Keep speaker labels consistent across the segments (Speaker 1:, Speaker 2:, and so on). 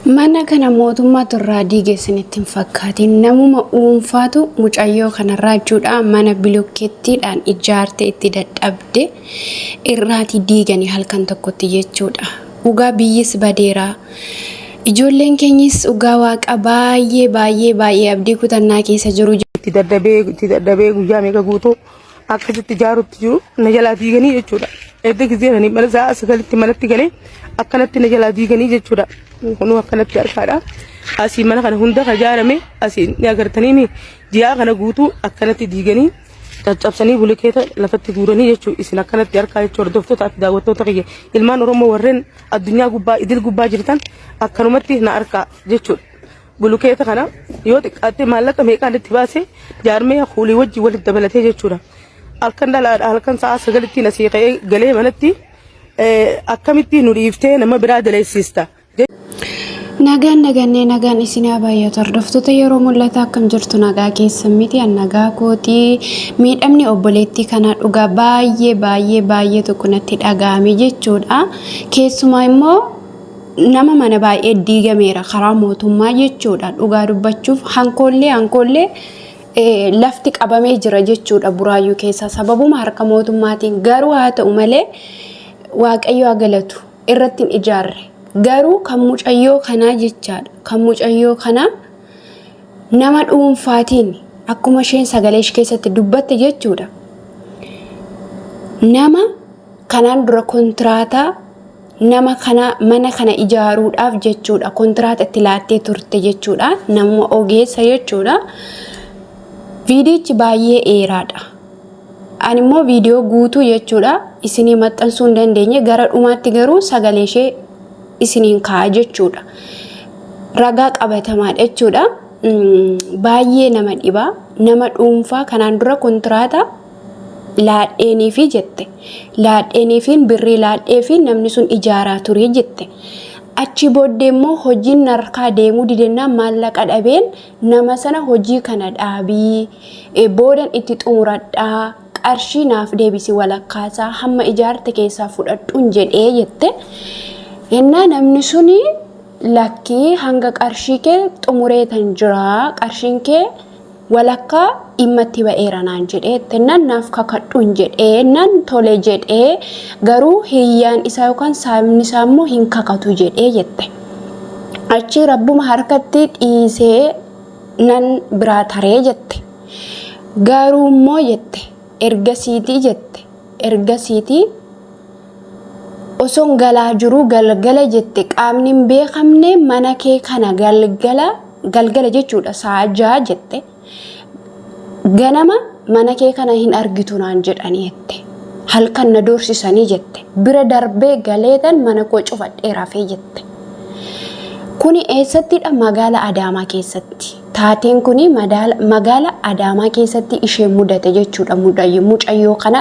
Speaker 1: Mana kana mootummaatu irraa diigeessanitti hin fakkaatin namuma dhuunfaatu mucayyoo kanarraa jechuudha mana bilokkeettiidhaan ijaarte itti dadhabde irraati diiganii halkan tokkotti jechuudha. Dhugaa biyyis badeeraa. Ijoolleen keenyis dhugaa waaqa baay'ee abdii kutannaa keessa jiru.
Speaker 2: Itti daddabee guyyaa meeqa guutuu akkasitti ijaarutti jiru na jalaa diiganii jechuudha. Edda giseenanii mana sa'a sagalitti manatti galee akkanatti na jalaa diiganii jechuudha. Kunuu akkanatti harkaadha. Asii mana kana hunda ijaarame asii ni agartanii ji'a kana guutuu akkanatti diiganii caccabsanii bulikeeta lafatti guuranii jechuudha. Isin akkanatti harkaa jechuudha. Hordoftoota fi daawwattoota kiyya ilmaan Oromoo warreen addunyaa gubbaa idil gubbaa jirtan akkanumatti na harkaa jechuudha. Bulikeeta kana yoo xiqqaatte maallaqa meeqaan itti baase jaarmee kuulii wajjin walitti dabalatee jechuudha. Halkan dalaadha halkan sa'a sagalitti nasii ka'ee galee manatti akkamitti nu dhiiftee nama biraa daleessista.
Speaker 1: Nagaan isin baay'atu hordoftoota yeroo mul'ata akkam jirtu nagaa keessa miti nagaa kootii miidhamni obboleettii kana dhugaa baay'ee tokko natti dhaga'ame jechuudha. Keessumaa immoo nama mana baay'ee diigameera karaa mootummaa jechuudha. Dhugaa dubbachuuf hankoollee lafti qabamee jira jechuudha Buraayyuu keessa sababuma harka mootummaatiin garuu haa ta'u malee waaqayyo haa galatu irratti hin ijaarre. Garuu kan mucayyoo kanaa jechaadha. Kan mucayyoo kanaa nama dhuunfaatiin akkuma isheen sagalee ishee keessatti dubbatte jechuudha. Nama kanaan dura kontiraataa nama kana mana kana ijaaruudhaaf jechuudha. Kontiraata itti laattee turte jechuudha. Nama ogeessa jechuudha. Viidiyochi baay'ee dheeraadha. Ani immoo viidiyoo guutuu jechuudha. Isinii maxxansuu hin dandeenye gara dhumaatti garuu sagalee ishee isiniin ka'a jechuudha. Ragaa qabatamaadha jechuudha. Baay'ee nama dhiba. Nama dhuunfaa kanaan dura kontiraata laadheenii fi jette. Laadheenii fi birrii laadhee fi namni sun ijaaraa ture jette. Achi booddee immoo hojiin harkaa deemuu didennaa maallaqa dhabeen nama sana hojii kana dhaabii boodan itti xumuradhaa qarshii naaf deebisi walakkaasaa hamma ijaarte keessaa fudhadhuun jedhee jette. Yennaa namni suni lakkii hanga qarshii kee xumureetan jira qarshiin kee walakkaa immatti ba'eera naan jedhee tennaan naaf kakadhuun jedhee nan tole jedhee garuu hiyyaan isaa yookaan saamni isaa immoo hin kakatu jedhee jette. Achi rabbuma harkatti dhiisee nan biraa taree jette. Garuu immoo jette ergasiitii osoon galaa jiru galgala jette qaamni hin beekamne mana kee kana galgala jechuudha sa'a 6 jette. Ganama mana kee kana hin argitu naan jedhanii jette. Halkan na doorsisanii jette. Bira darbee galeetan mana koo cufadhee rafee jette. Kuni eessattidha? Magaalaa Adaamaa keessatti. Taateen kuni magaalaa Adaamaa keessatti ishee mudate jechuudha. Mucayyoo kana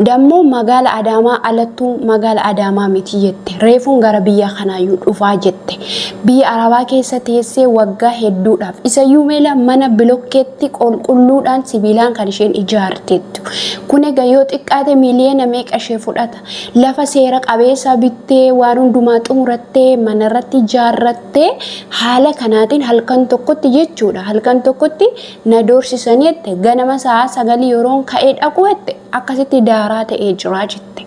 Speaker 1: dammoo magaalaa Adaamaa alattuu magaalaa Adaamaa miti jette. Reefuun gara biyya kanaayyuu dhufaa jette. Biyya Arabaa keessa teessee waggaa hedduudhaaf isayyuu meela mana bilokkeetti qulqulluudhaan sibiilaan kan isheen ijaartettu. Kun egaa yoo xiqqaate miliyoona meeqa ishee fudhata? Lafa seera qabeessa bittee waan hundumaa xumurattee manarratti ijaarrattee haala kanaatiin halkan tokkotti jechuudha. Halkan tokkotti na doorsisanii jette. Ganama sa'a 9 yeroon ka'ee dhaqu jette akkasitti daaraa ta'ee jira jette.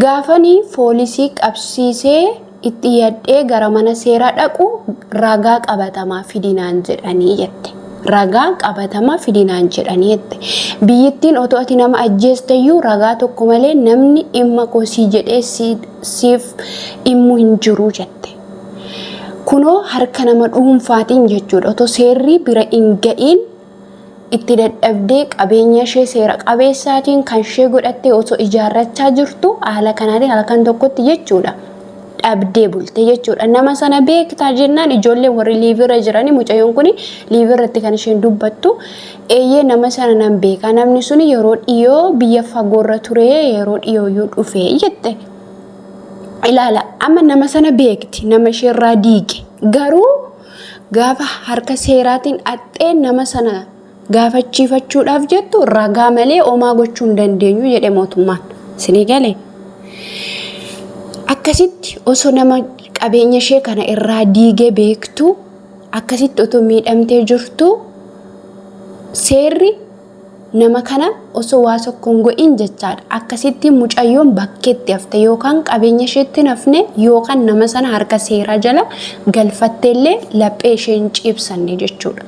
Speaker 1: Gaafanii poolisii qabsiisee itti yaadhee gara mana seeraa dhaqu ragaa qabatamaa fidinaan jedhanii jette. Ragaa qabatamaa fidinaan jedhanii jette. Biyyittiin otoo ati nama ajjeestayyuu ragaa tokko malee namni dhimma kosii jedhee siif dhimmu hin jiru jette. Kunoo harka nama dhuunfaatiin jechuudha. Otoo seerri bira hin ga'iin itti dadhabdee qabeenya ishee seera qabeessaatiin kan ishee godhattee osoo ijaarrachaa jirtu haala kanaatiin halkan tokkotti jechuudha. Dhabdee bulte jechuudha. Nama sana beektaa jennaan ijoollee warri liivirra jiranii mucayyoon kun liivirratti kan isheen dubbattu eeyyee nama sana nan beeka. Namni suni yeroo dhiyoo biyya fagoorra ture yeroo dhiyooyyuu dhufee jette. Ilaala amma nama sana beekti nama isheerraa diige garuu gaafa harka seeraatiin axxee nama sana gaafachiifachuudhaaf jettu ragaa malee homaa gochuu hin dandeenyu jedhe mootummaan. Isinii galee akkasitti osoo nama qabeenya ishee kana irraa diigee beektu akkasitti otoo miidhamtee jirtu seerri nama kana osoo waa tokkoon go'in jechaadha. Akkasitti mucayyoon bakkeetti hafte yookaan qabeenya isheetti nafne yookaan nama sana harka seeraa jala galfatteellee laphee isheen ciibsanne jechuudha.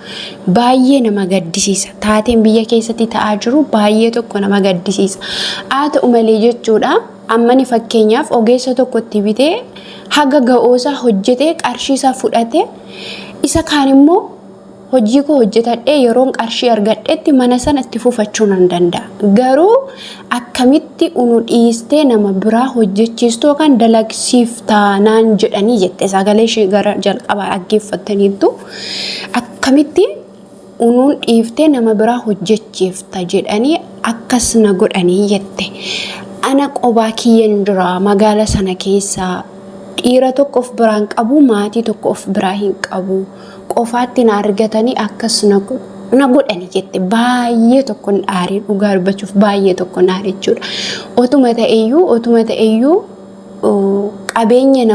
Speaker 1: Baay'ee nama gaddisiisa. Taateen biyya keessatti ta'aa jiru baay'ee tokko nama gaddisiisa. Haa ta'u malee jechuudha. Ammani fakkeenyaaf ogeessa tokkotti bitee haga ga'oosaa hojjetee qarshiisaa fudhatee isa kaan immoo hojii koo hojjetadhee yeroon qarshii argadhetti mana sana itti fufachuu nan danda'a. Garuu akkamitti unu dhiistee nama biraa hojjechiistu yookaan dalagsiiftaa naan jedhanii jette sagalee ishee gara jalqabaa dhaggeeffattaniittu akkamitti unuun dhiiftee nama biraa hojjechiifta jedhanii akkas na godhanii jette. Ana qobaa kiyyaan jira magaala sana keessaa dhiira tokko of biraan qabu maatii tokko of biraa hin qabu. Qofaatti na argatanii akkas na godhani jette baay'ee tokko dhaarii dhugaa dubbachuuf baay'ee tokko dhaarii jechuudha. Otuma ta'eyyuu qabeenya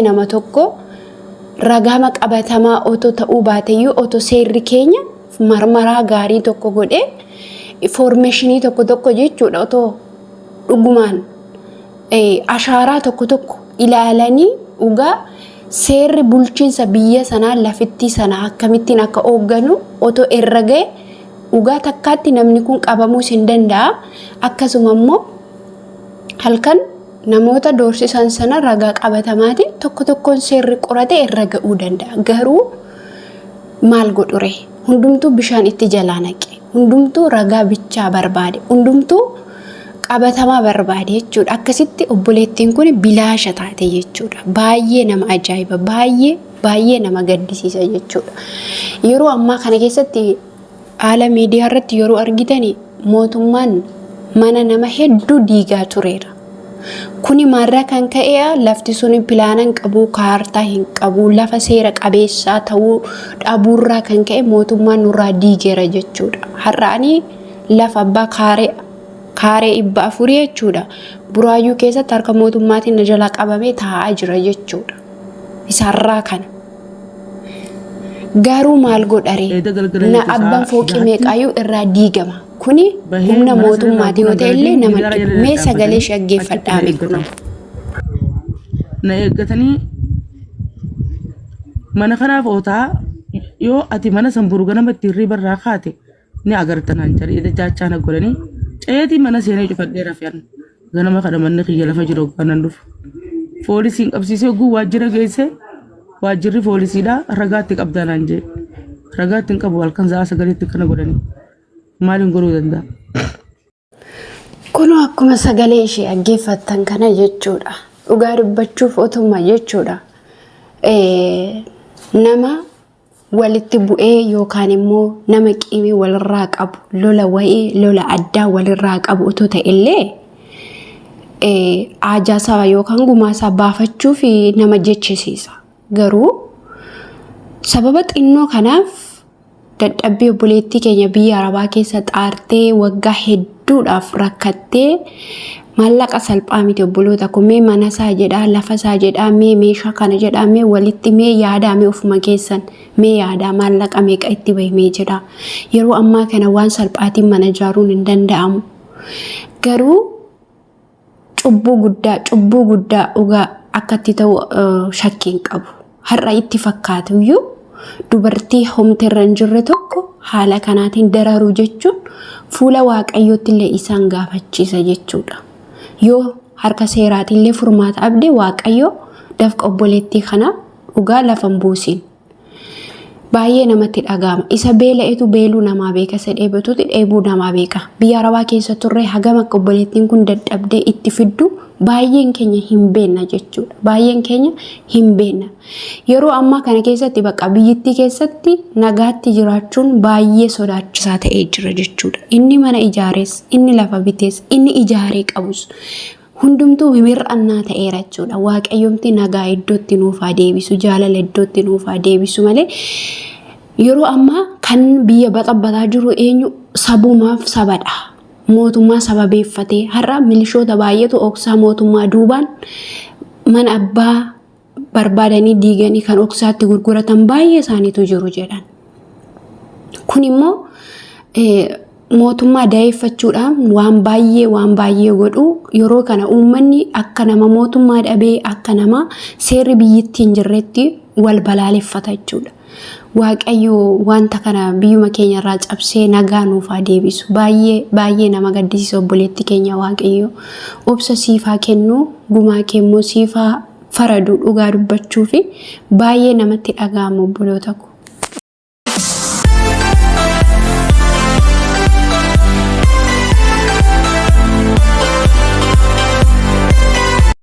Speaker 1: nama tokko ragama qabatamaa otoo ta'uu baateyyuu otoo seerri keenya marmaraa gaarii tokko godhee informationii tokko jechuudha otoo dhugumaan ashaaraa tokko ilaalanii dhugaa seerri bulchiinsa biyya sanaa lafitti sana akkamittiin akka hoogganu otoo irra ga'e dhugaa takkaatti namni kun qabamuu hin danda'a. Akkasuma immoo halkan namoota doorsisan sana ragaa qabatamaatiin tokkoon seerri qorate irra ga'uu danda'a. Garuu maal godhure hundumtuu bishaan itti jalaa naqe hundumtuu ragaa bichaa barbaade hundumtuu qabatamaa barbaade jechuudha. Akkasitti obboleettiin kun bilaasha taate jechuudha. Baay'ee nama ajaa'iba baay'ee nama gaddisiisa jechuudha. Yeroo ammaa kana keessatti haala miidiyaa irratti yeroo argitani mootummaan mana nama hedduu diigaa tureera. Kuni maarraa kan ka'e lafti sun pilaana hin qabu kaartaa hin qabu lafa seera qabeessaa ta'uu dhabuurraa kan ka'e mootummaan nurraa diigeera jechuudha. Har'aanii lafa abbaa kaaree 400 jechuudha. Buraayyuu keessatti harka mootummaatiin na jala qabamee taa'aa jira jechuudha. Isaarraa kana. Garuu maal godharee na abbaan fooqii meeqaayyuu irraa diigama. Kuni humna mootummaatii yoo ta'e illee nama mee sagalee shaggeeffadhaa beeknu.
Speaker 2: Na eeggatanii mana kanaaf ootaa yoo ati mana sanburu ganama itti hirribarraa kaate ni agartanaan jedhee jaachaa na godhanii ceetii mana seenee cufadhee rafyan ganama kana manni kiyya lafa jiru kanan dhufu poolisiin qabsiisee oguu waajjira geesse waajjirri poolisiidha ragaatti qabdanaan jee ragaatti hin qabu halkan za'a sagaleetti kana godhanii maaliin godhuu danda'a.
Speaker 1: Kun akkuma sagalee ishee dhaggeeffattan kana jechuudha. Dhugaa dubbachuuf otuma jechuudha. Nama walitti bu'ee yookaan immoo nama qiimii walirraa qabu lola addaa walirraa qabu otoo ta'ellee aajaasaa yookaan gumaasaa baafachuuf nama jechisiisa. Garuu sababa xinnoo kanaaf dadhabbii obboleettii keenya biyya Arabaa keessa xaartee waggaa hedduudhaaf rakkattee maallaqa salphaa miti obboloota kun mee mana isaa jedhaa lafa isaa jedhaa mee meeshaa kana jedhaa mee walitti mee yaadaa mee ofuma keessan mee yaadaa maallaqa meeqa itti bahimee jedhaa yeroo ammaa kana waan salphaatiin mana ijaaruun hin danda'amu. Garuu cubbuu guddaa dhugaa akkatti ta'u shakkiin qabu. Har'a itti fakkaatuyyuu dubartii homteerra hin jirre tokko haala kanaatiin dararuu jechuun fuula waaqayyootti illee isaan gaafachiisa jechuudha. Yoo harka seeraatiin illee furmaata abdee waaqayyoo dafqa obboleettii kana dhugaa lafa hin buusin. Baay'ee namatti dhaga'ama. Isa beela'etu beeluu namaa beeka, isa dheebotuuti dheebuu namaa beeka. Biyya Arabaa keessa turre hagam akka obboleettiin kun dadhabdee itti fiddu baay'een keenya hin beekna jechuudha. Baay'een keenya hin beekna. Yeroo ammaa kana keessatti bakka biyyattii keessatti nagaatti jiraachuun baay'ee sodaachisaa ta'ee jira jechuudha. Inni mana ijaares, inni lafa bitees, inni ijaaree qabus hundumtuu mir'annaa ta'eera jechuudha. Waaqayyoomti nagaa iddootti nuuf haa deebisu, jaalala iddootti nuuf haa deebisu malee yeroo ammaa kan biyya baxabbataa jiru eenyu sabumaaf sabadha. mootummaa sababeeffatee har'a milishoota baay'eetu oksaa mootummaa duubaan mana abbaa barbaadanii diiganii kan oksaatti gurguratan baay'ee isaaniitu jiru jedhan. Kun immoo mootummaa daa'effachuudhaan waan baay'ee godhu yeroo kana uummanni akka nama mootummaa dhabee akka nama seerri biyyittii hin jirretti wal balaaleffata jechuudha. Waaqayyo wanta kana biyyuma keenya irraa cabsee nagaa nuuf haa deebisu. Baay'ee nama gaddisiisa obboleetti keenya waaqayyo. Obsa siifaa kennu gumaa keemmoo siifaa faradu dhugaa dubbachuu fi baay'ee namatti dhaga'ama obboloota ko.